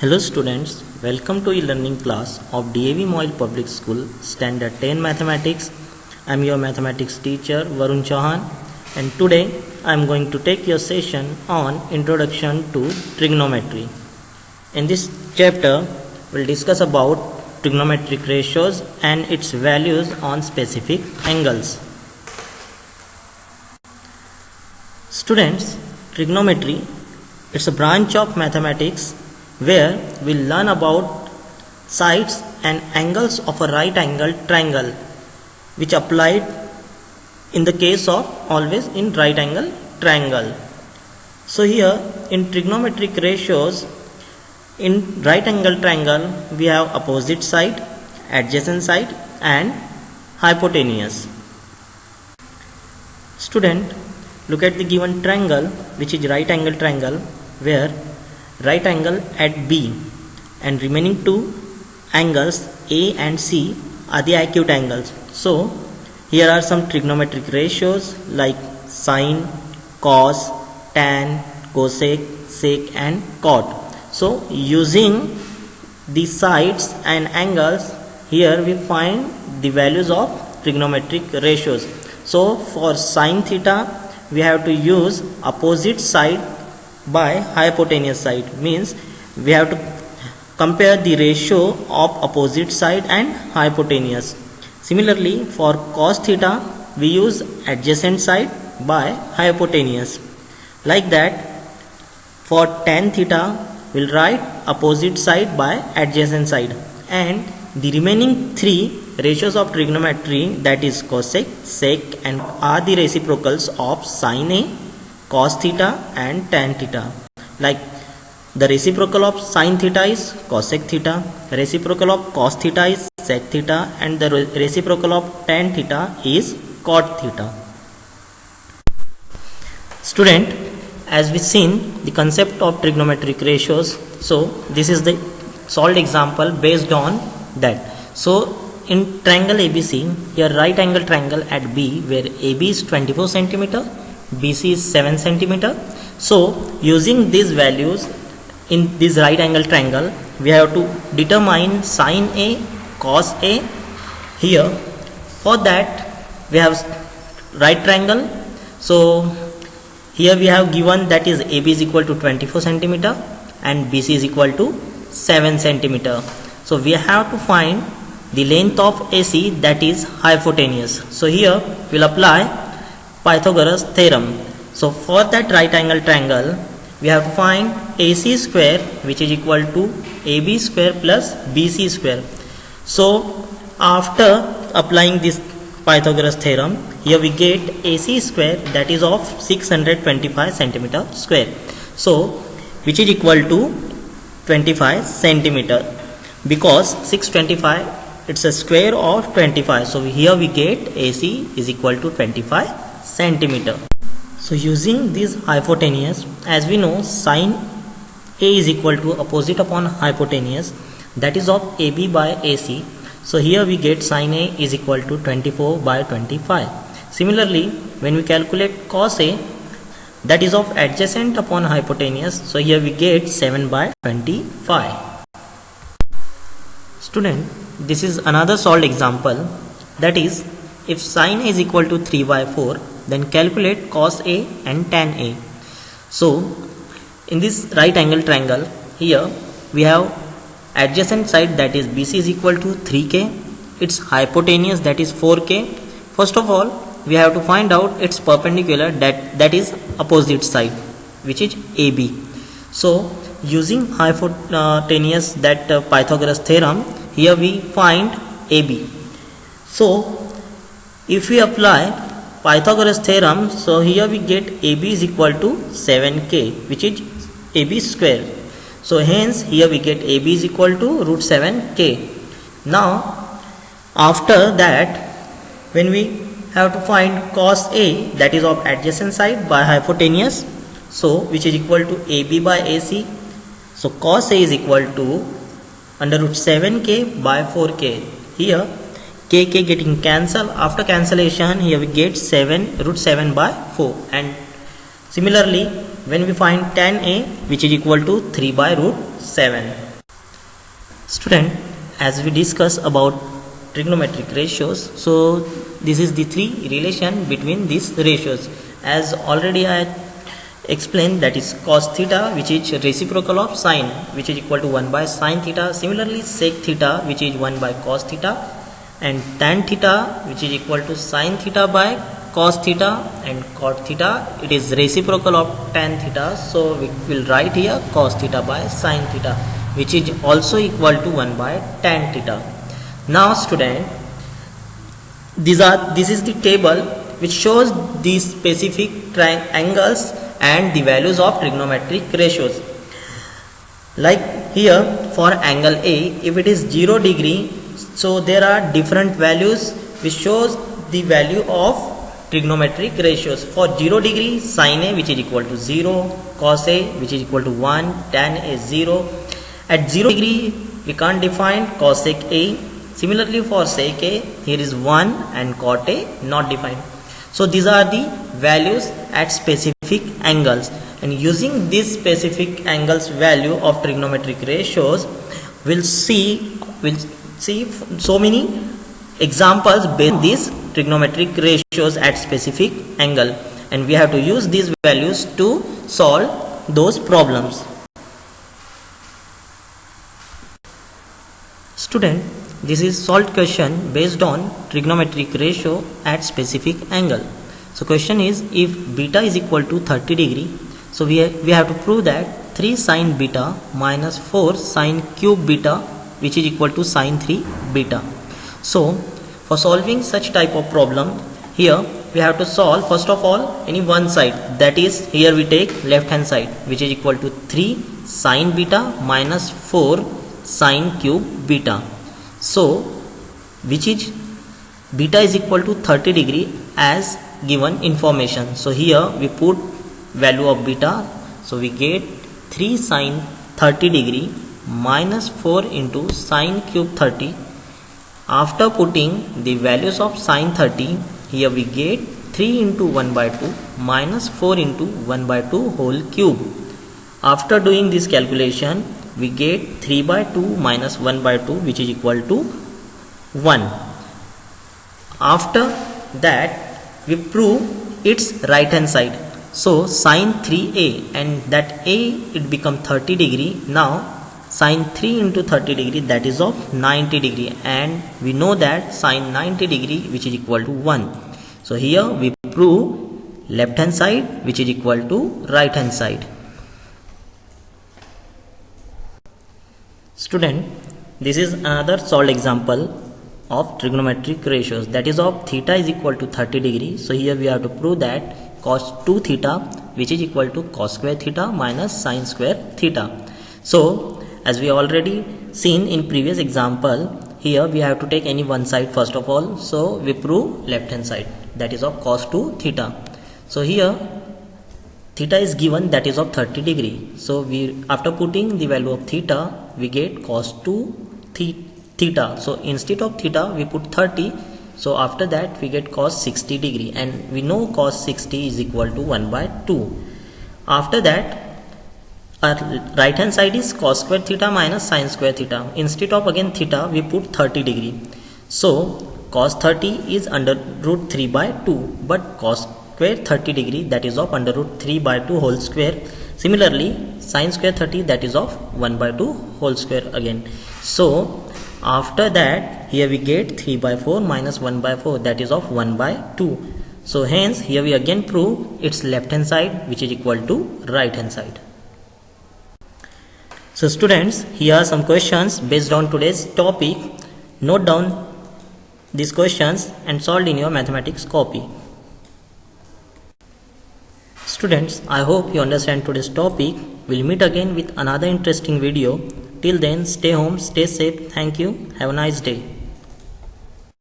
Hello students, welcome to e-learning class of DAV Moil Public School Standard 10 Mathematics. I am your mathematics teacher Varun Chauhan, and today I am going to take your session on Introduction to Trigonometry. In this chapter, we will discuss about trigonometric ratios and its values on specific angles. Students, trigonometry, it's a branch of mathematics where we learn about sides and angles of a right angle triangle, which applied in the case of always in right angle triangle. So here in trigonometric ratios, in right angle triangle we have opposite side, adjacent side and hypotenuse. Student, look at the given triangle, which is right angle triangle, where right angle at B and remaining two angles A and C are the acute angles. So here are some trigonometric ratios like sine, cos, tan, cosec, sec and cot. So using the sides and angles, here we find the values of trigonometric ratios. So for sine theta we have to use opposite side by hypotenuse side, means we have to compare the ratio of opposite side and hypotenuse. Similarly, for cos theta we use adjacent side by hypotenuse. Like that, for tan theta we will write opposite side by adjacent side, and the remaining three ratios of trigonometry, that is cosec, sec and are the reciprocals of sin A, cos theta and tan theta. Like the reciprocal of sin theta is cosec theta, reciprocal of cos theta is sec theta and the reciprocal of tan theta is cot theta. Student, as we seen the concept of trigonometric ratios, so this is the solved example based on that. So in triangle ABC, here right angle triangle at B, where AB is 24 centimeter, BC is 7 centimeter. So using these values in this right angle triangle, we have to determine sin A, cos A. Here for that we have right triangle. So here we have given that is AB is equal to 24 centimeter and BC is equal to 7 centimeter. So we have to find the length of AC, that is hypotenuse. So here we will apply Pythagoras theorem. So for that right angle triangle we have to find AC square, which is equal to AB square plus BC square. So after applying this Pythagoras theorem, here we get AC square, that is of 625 centimeter square. So which is equal to 25 centimeter, because 625 it's a square of 25. So here we get AC is equal to 25 centimeter. So using this hypotenuse, as we know sin A is equal to opposite upon hypotenuse, that is of AB by AC. So here we get sin A is equal to 24 by 25. Similarly, when we calculate cos A, that is of adjacent upon hypotenuse, so here we get 7 by 25. Student, this is another solved example, that is if sin A is equal to 3 by 4, then calculate cos A and tan A. So in this right angle triangle, here we have adjacent side, that is BC is equal to 3K, its hypotenuse, that is 4K. First of all we have to find out its perpendicular, that is opposite side, which is AB. So using hypotenuse, that Pythagoras theorem, here we find AB. So if we apply Pythagoras theorem, so here we get AB is equal to 7K, which is AB square. So hence here we get AB is equal to root 7K. Now after that, when we have to find cos A, that is of adjacent side by hypotenuse, so which is equal to AB by AC. So cos A is equal to under root 7K by 4K. Here KK getting cancelled. After cancellation, here we get 7 root 7 by 4, and similarly when we find tan A, which is equal to 3 by root 7. Student, as we discuss about trigonometric ratios, so this is the three relation between these ratios. As already I explained, that is cos theta, which is reciprocal of sine, which is equal to 1 by sine theta. Similarly, sec theta, which is 1 by cos theta, and tan theta, which is equal to sine theta by cos theta, and cot theta, it is reciprocal of tan theta, so we will write here cos theta by sine theta, which is also equal to 1 by tan theta. Now student, this is the table which shows these specific angles and the values of trigonometric ratios. Like here for angle A, if it is 0 degree, so there are different values which shows the value of trigonometric ratios. For 0 degree, sin A, which is equal to 0, cos A, which is equal to 1, tan A 0. At 0 degree, we can't define cosec A. Similarly, for sec A, here is 1 and cot A not defined. So these are the values at specific angles, and using this specific angles value of trigonometric ratios, we'll see so many examples based on these trigonometric ratios at specific angle, and we have to use these values to solve those problems. Student, this is solved question based on trigonometric ratio at specific angle. So question is, if beta is equal to 30 degree, so we have to prove that 3 sin beta minus 4 sin cube beta, which is equal to sin 3 beta. So for solving such type of problem, here we have to solve first of all any one side, that is here we take left hand side, which is equal to 3 sin beta minus 4 sin cube beta. So which is beta is equal to 30 degree as given information. So here we put value of beta, so we get 3 sin 30 degree minus 4 into sin cube 30. After putting the values of sin 30, here we get 3 into 1 by 2 minus 4 into 1 by 2 whole cube. After doing this calculation, we get 3 by 2 minus 1 by 2, which is equal to 1. After that, we prove its right hand side. So sin 3a, and that a it become 30 degree. Now sin 3 into 30 degree, that is of 90 degree, and we know that sin 90 degree, which is equal to 1. So here we prove left hand side, which is equal to right hand side. Student, this is another solved example of trigonometric ratios, that is of theta is equal to 30 degree. So here we have to prove that cos 2 theta, which is equal to cos square theta minus sin square theta. So as we already seen in previous example, here we have to take any one side first of all. So we prove left hand side, that is of cos 2 theta. So here theta is given, that is of 30 degree. So we, after putting the value of theta, we get cos 2 theta. So instead of theta we put 30. So after that we get cos 60 degree, and we know cos 60 is equal to 1 by 2. After that, our right hand side is cos square theta minus sin square theta. Instead of again theta, we put 30 degree. So cos 30 is under root 3 by 2, but cos square 30 degree, that is of under root 3 by 2 whole square. Similarly, sin square 30, that is of 1 by 2 whole square again. So after that, here we get 3 by 4 minus 1 by 4, that is of 1 by 2. So hence here we again prove its left hand side, which is equal to right hand side. So students, here are some questions based on today's topic. Note down these questions and solve in your mathematics copy. Students, I hope you understand today's topic. We'll meet again with another interesting video. Till then, stay home, stay safe. Thank you. Have a nice day.